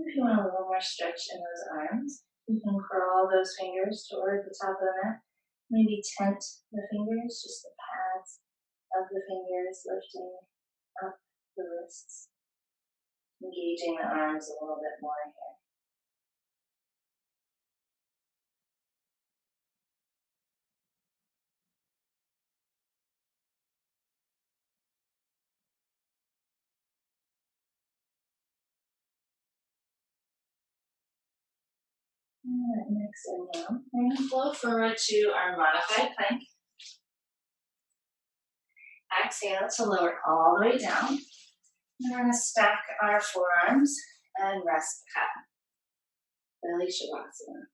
If you want a little more stretch in those arms, you can crawl those fingers toward the top of the mat. Maybe tent the fingers, just the pads of the fingers lifting up the wrists, engaging the arms a little bit more here. Next inhale, we're going to flow forward to our modified plank. Exhale to lower all the way down. We're going to stack our forearms and rest the cat. Belly Shavasana.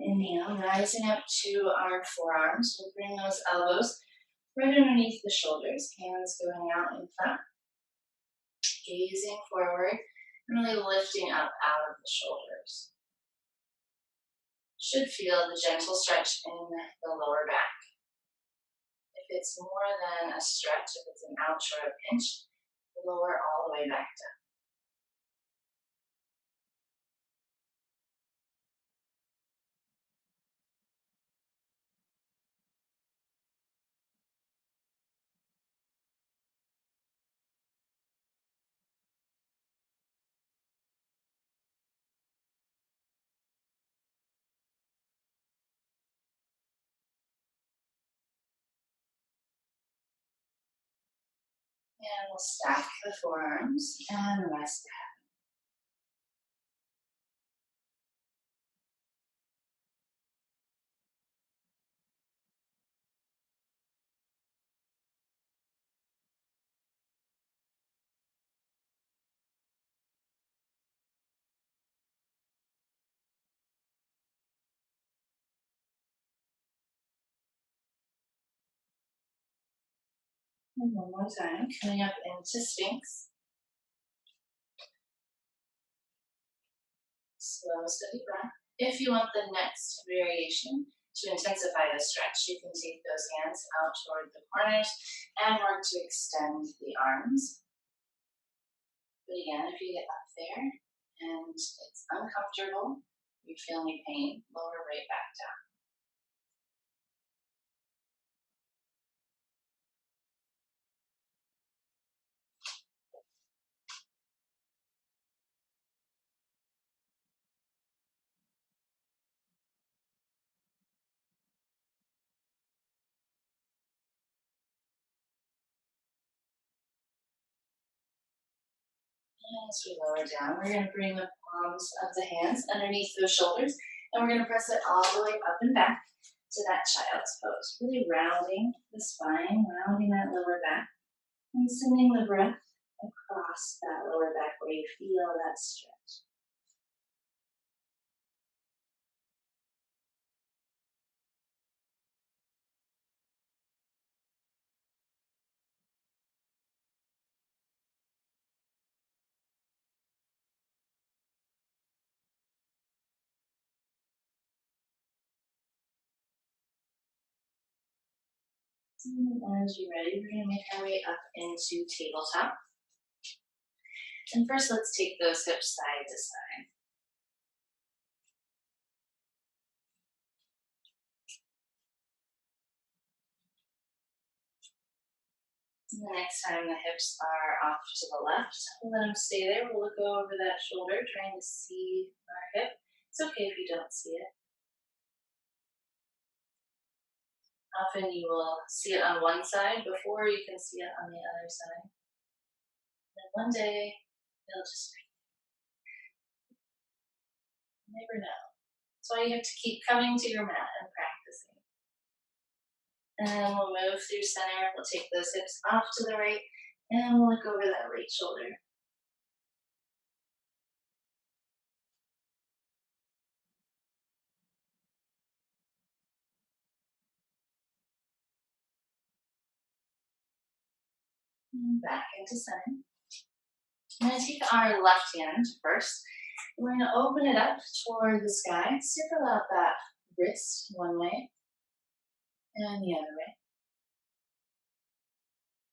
Inhale, rising up to our forearms. We'll bring those elbows right underneath the shoulders, hands going out in front, gazing forward, and really lifting up out of the shoulders. Should feel the gentle stretch in the lower back. If it's more than a stretch, if it's an ouch or a pinch, lower all the way back down. And we'll stack the forearms and rest the head. And one more time, coming up into Sphinx. Slow, steady breath. If you want the next variation to intensify the stretch, you can take those hands out toward the corners and work to extend the arms. But again, if you get up there and it's uncomfortable, you feel any pain, lower right back down. And as we lower down, we're going to bring the palms of the hands underneath those shoulders, and we're going to press it all the way up and back to that child's pose. Really rounding the spine, rounding that lower back, and sending the breath across that lower back where you feel that stretch. And as you're ready, we're going to make our way up into tabletop. And first, let's take those hips side to side. And the next time the hips are off to the left, we'll let them stay there. We'll go over that shoulder, trying to see our hip. It's okay if you don't see it. Often you will see it on one side before you can see it on the other side. And one day, it'll just be there. You never know. That's why you have to keep coming to your mat and practicing. And we'll move through center. We'll take those hips off to the right, and we'll look over that right shoulder. And back into center. I'm going to take our left hand first. We're going to open it up toward the sky. Circle out that wrist one way and the other way.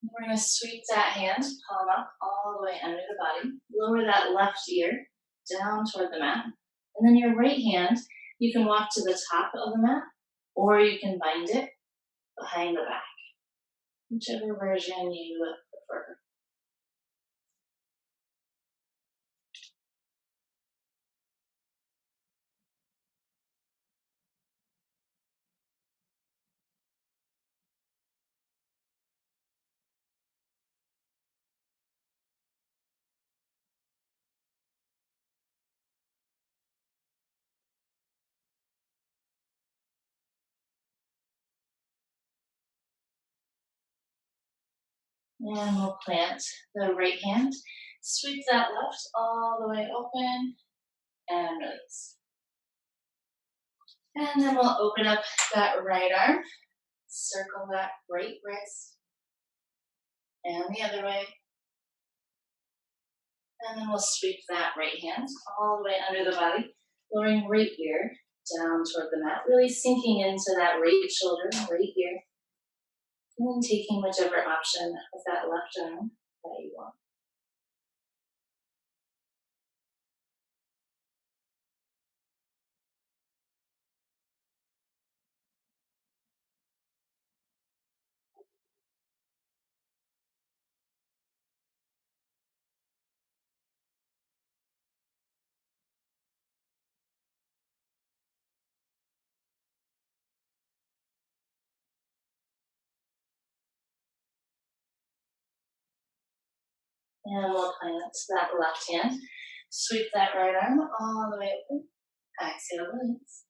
We're going to sweep that hand, palm up, all the way under the body. Lower that left ear down toward the mat. And then your right hand, you can walk to the top of the mat, or you can bind it behind the back, whichever version you prefer. And we'll plant the right hand. Sweep that left all the way open and release. And then we'll open up that right arm. Circle that right wrist. And the other way. And then we'll sweep that right hand all the way under the body, lowering right ear down toward the mat, really sinking into that right shoulder, right ear. And then taking whichever option of that left arm that you want. And we'll plant that left hand. Sweep that right arm all the way open. Exhale, release.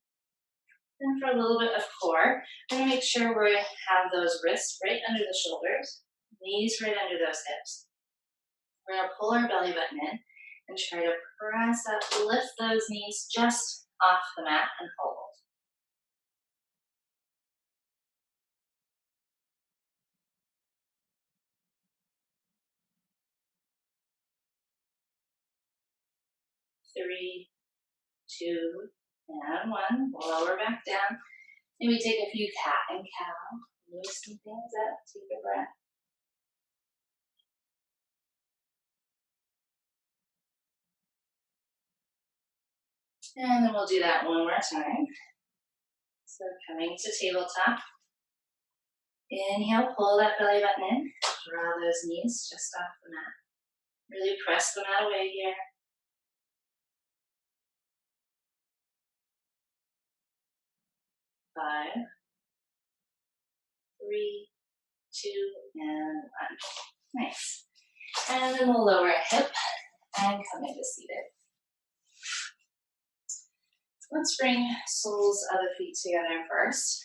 And for a little bit of core, we're going to make sure we have those wrists right under the shoulders, knees right under those hips. We're going to pull our belly button in and try to press up, lift those knees just off the mat and hold. Three, two, and one. Lower back down. Maybe take a few cat and cow. Loosen things up. Take a breath. And then we'll do that one more time. So coming to tabletop. Inhale, pull that belly button in. Draw those knees just off the mat. Really press the mat away here. 5, 3, 2, and 1. Nice. And then we'll lower a hip and come into seated. Let's bring soles of the feet together first.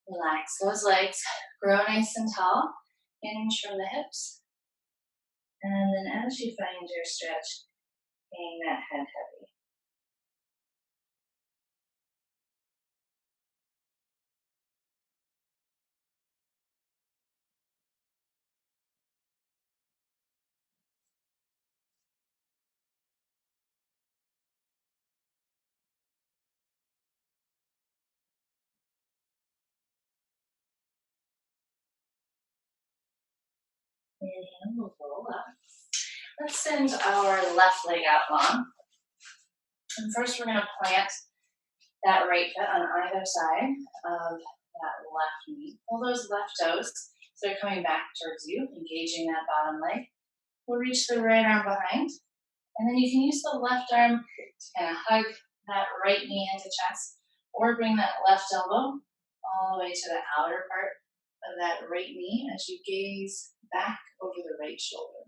Relax those legs. Grow nice and tall. Hinge from the hips. And then as you find your stretch, hang that head heavy. Inhale, we'll roll up. Let's send our left leg out long. And first we're going to plant that right foot on either side of that left knee. Pull those left toes so they're coming back towards you, engaging that bottom leg. We'll reach the right arm behind. And then you can use the left arm to kind of hug that right knee into chest, or bring that left elbow all the way to the outer part of that right knee as you gaze back over the right shoulder.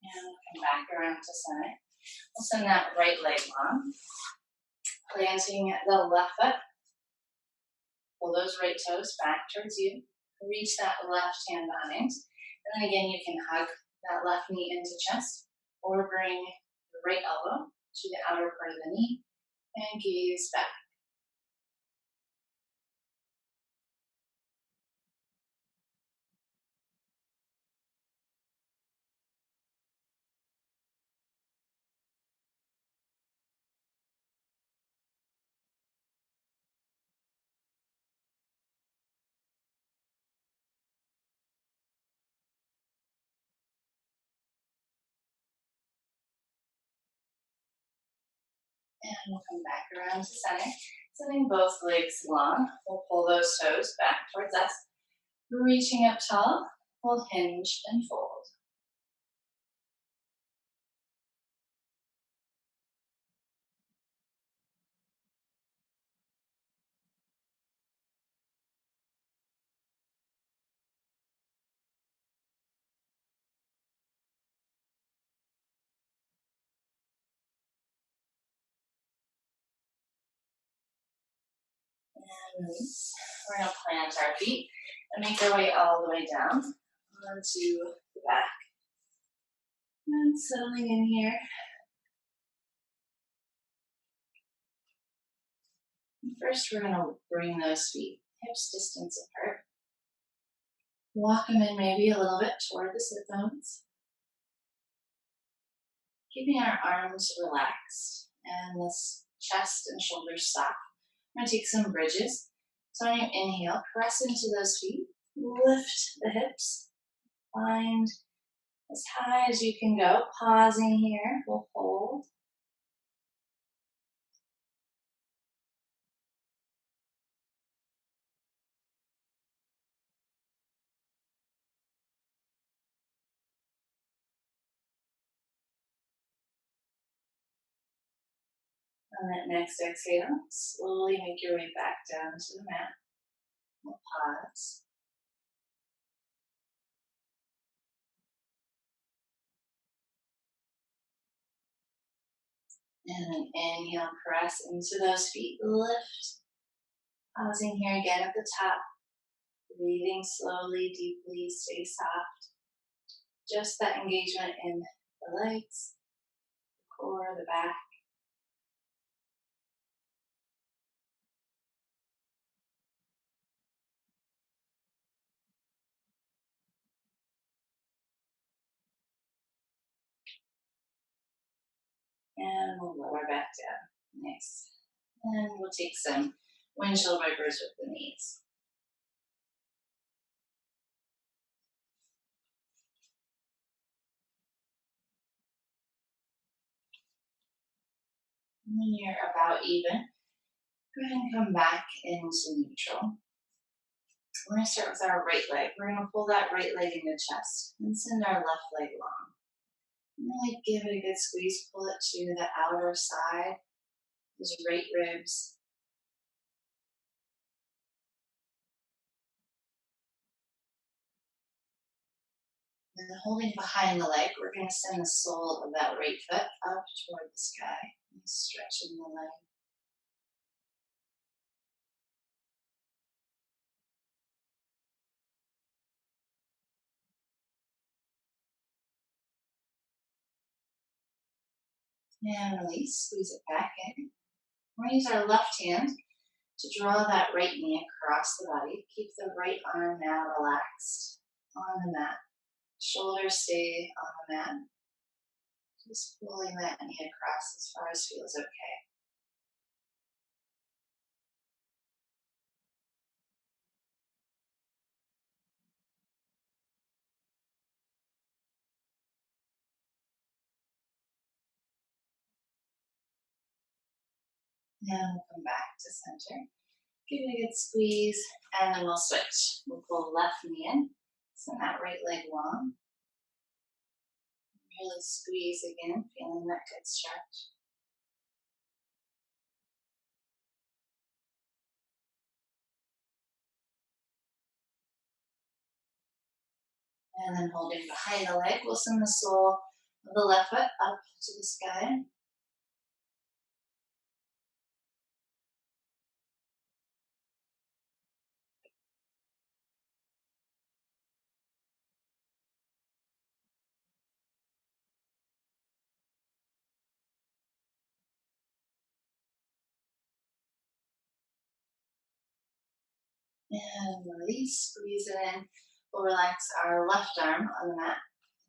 And we'll come back around to center. We'll send that right leg long, planting the left foot. Pull those right toes back towards you. Reach that left hand behind. And then again, you can hug that left knee into chest or bring the right elbow to the outer part of the knee and gaze back. And we'll come back around to center, sending both legs long. We'll pull those toes back towards us. Reaching up tall, we'll hinge and fold. And release. We're going to plant our feet and make our way all the way down onto the back. And settling in here. And first, we're going to bring those feet hips distance apart. Walk them in maybe a little bit toward the sit bones. Keeping our arms relaxed and this chest and shoulders soft. We're going to take some bridges. So on your inhale, press into those feet. Lift the hips. Find as high as you can go. Pausing here, we'll hold. On that next exhale, slowly make your way back down to the mat. We'll pause. And then inhale, press into those feet, lift. Pausing here again at the top. Breathing slowly, deeply, stay soft. Just that engagement in the legs, the core, the back. And we'll lower back down. Nice. And we'll take some windshield wipers with the knees. When you're about even, go ahead and come back into neutral. We're going to start with our right leg. We're going to pull that right leg into chest and send our left leg long. Really give it a good squeeze. Pull it to the outer side, those right ribs. And then holding behind the leg, we're going to send the sole of that right foot up toward the sky. And stretching the leg. And release, squeeze it back in. We're going to use our left hand to draw that right knee across the body. Keep the right arm now relaxed on the mat. Shoulders stay on the mat. Just pulling that knee across as far as feels okay. Now we'll come back to center. Give it a good squeeze, and then we'll switch. We'll pull left knee in, send that right leg long. Really squeeze again, feeling that good stretch. And then holding behind the leg, we'll send the sole of the left foot up to the sky. And release, squeeze it in. We'll relax our left arm on the mat.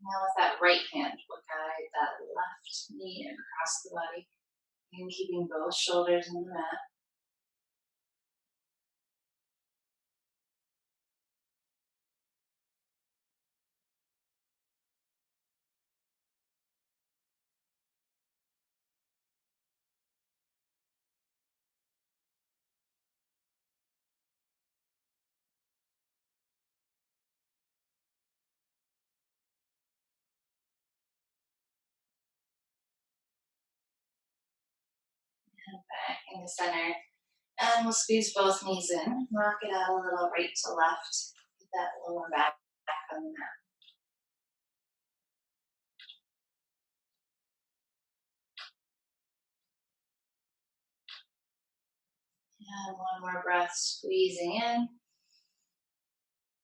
Now with that right hand, we'll guide that left knee across the body and keeping both shoulders on the mat. And back into center. And we'll squeeze both knees in. Rock it out a little right to left. Get that lower back on the mat. And one more breath, squeezing in.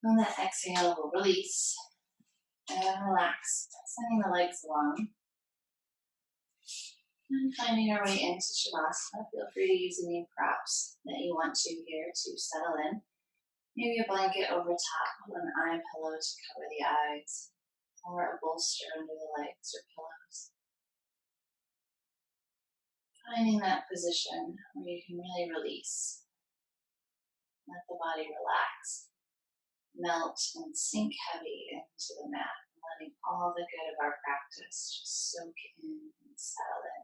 On that exhale, we'll release and relax, sending the legs along. And finding our way into Shavasana. Feel free to use any props that you want to here to settle in. Maybe a blanket over top, or an eye pillow to cover the eyes, or a bolster under the legs or pillows. Finding that position where you can really release. Let the body relax, melt and sink heavy into the mat, letting all the good of our practice just soak in and settle in.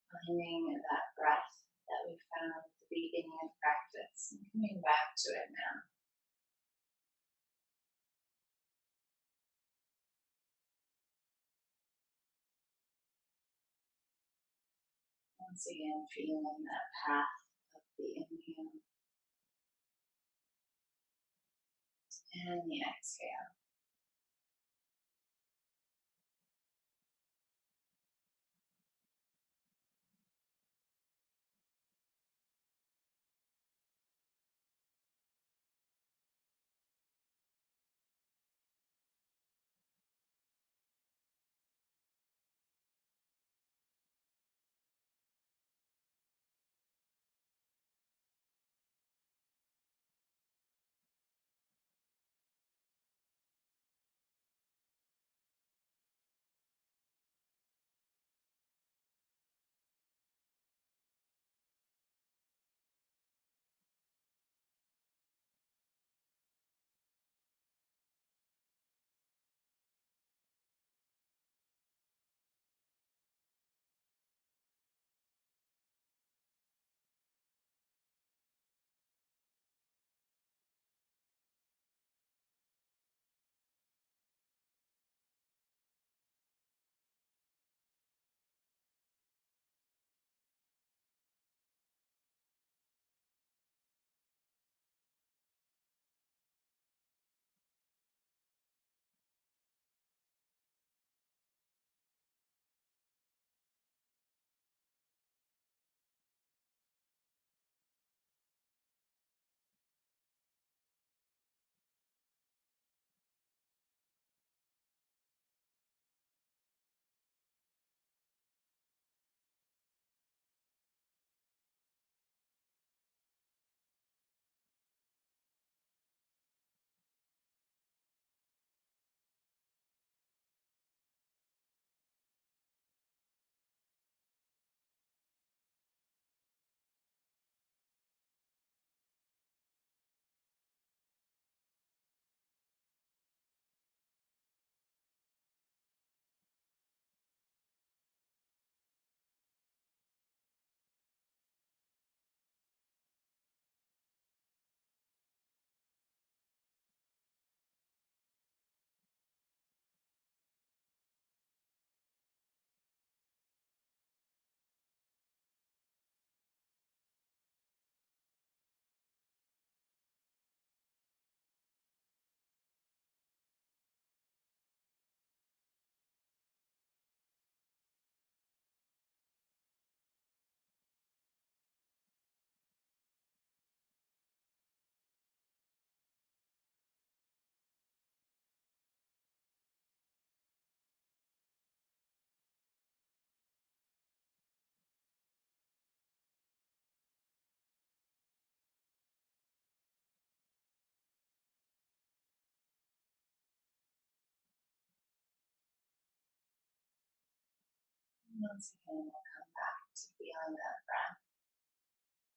Finding that breath that we found at the beginning of practice and coming back to it now. Once again, feeling that path of the inhale and the exhale. Once again, we'll come back to feeling that breath,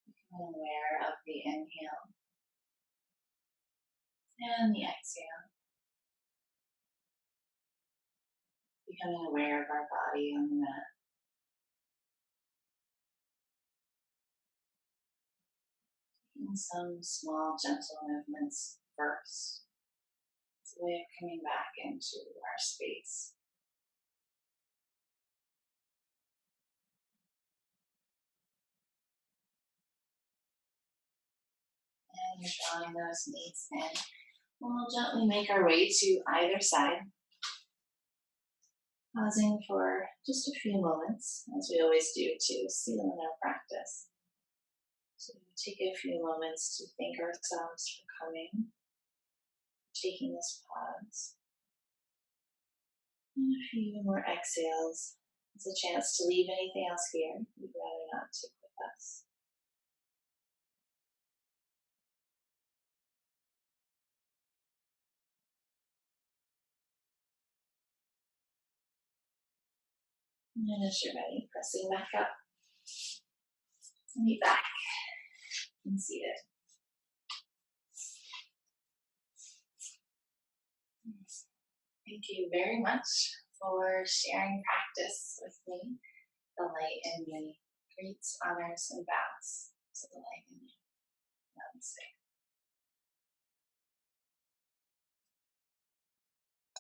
becoming aware of the inhale and the exhale, becoming aware of our body on the mat. And some small, gentle movements first. It's a way of coming back into our space. And you're drawing those knees in. We'll gently make our way to either side, pausing for just a few moments, as we always do, to seal in our practice. So take a few moments to thank ourselves for coming, taking this pause. And a few more exhales. It's a chance to leave anything else here we'd rather not take with us. And as you're ready, pressing back up. Meet back and seated. Thank you very much for sharing practice with me. The light in me greets, honors, and bows to the light in you. Namaste.